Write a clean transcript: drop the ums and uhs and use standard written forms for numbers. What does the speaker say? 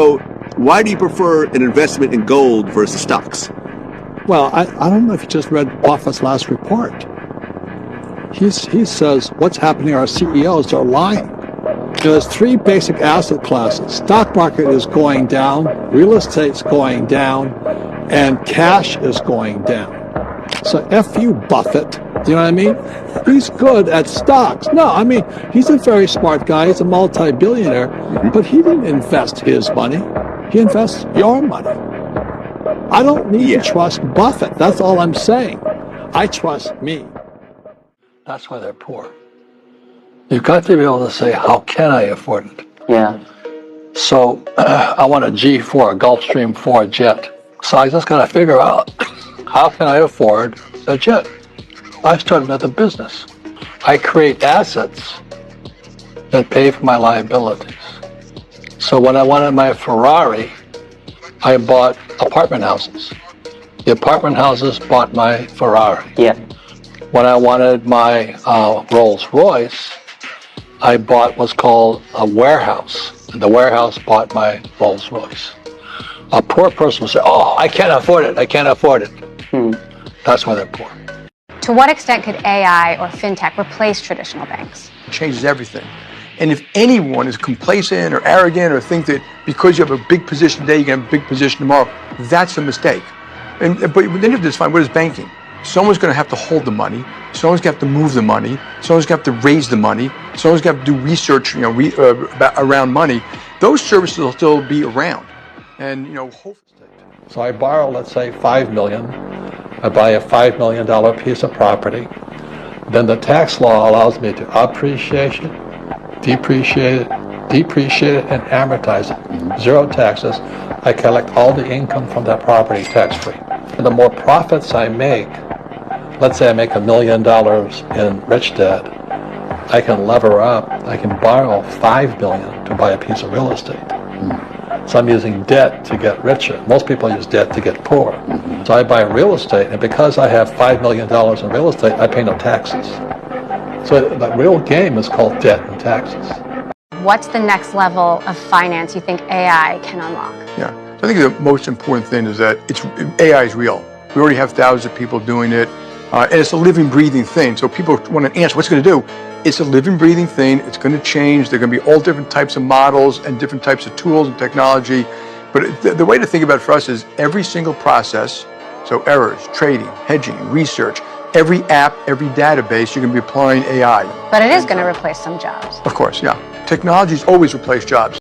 So why do you prefer an investment in gold versus stocks? Well, I don't know if you just read Buffett's last report. He says what's happening, our CEOs are lying. There's three basic asset classes. Stock market is going down, real estate's going down, and cash is going down. So F you, Buffett. You know what I mean? He's good at stocks. No, I mean, he's a very smart guy. He's a multi-billionaire, but he didn't invest his money. He invests your money. I don't need to trust Buffett. That's all I'm saying. I trust me. That's why they're poor. You've got to be able to say, how can I afford it? Yeah. So I want a G4, a Gulfstream 4 jet. So I just got to figure out, how can I afford a jet? I started another business. I create assets that pay for my liabilities. So when I wanted my Ferrari, I bought apartment houses. The apartment houses bought my Ferrari. Yeah. When I wanted my Rolls Royce, I bought what's called a warehouse. And the warehouse bought my Rolls Royce. A poor person will say, oh, I can't afford it. I can't afford it. That's why they're poor. To what extent could AI or fintech replace traditional banks? It changes everything. And if anyone is complacent or arrogant or think that because you have a big position today, you can have a big position tomorrow, that's a mistake. But then you have to define, what is banking? Someone's going to have to hold the money. Someone's going to have to move the money. Someone's going to have to raise the money. Someone's going to have to do research, around money. Those services will still be around. And, hopefully. So I borrow, let's say, $5 million. I buy a $5 million piece of property. Then the tax law allows me to appreciate it, depreciate it, and amortize it. Zero taxes. I collect all the income from that property tax-free. The more profits I make, let's say I make $1 million in rich dad, I can lever up. I can borrow $5 million to buy a piece of real estate. So I'm using debt to get richer. Most people use debt to get poor. So I buy real estate, and because I have $5 million in real estate, I pay no taxes. So the real game is called debt and taxes. What's the next level of finance you think AI can unlock? Yeah. I think the most important thing is that AI is real. We already have thousands of people doing it, and it's a living, breathing thing. So people want to answer, what's it going to do? It's a living, breathing thing. It's going to change. There are going to be all different types of models and different types of tools and technology. But the way to think about it for us is every single process, so errors, trading, hedging, research, every app, every database, you're going to be applying AI. But it is going to replace some jobs. Of course, yeah. Technology's always replaced jobs.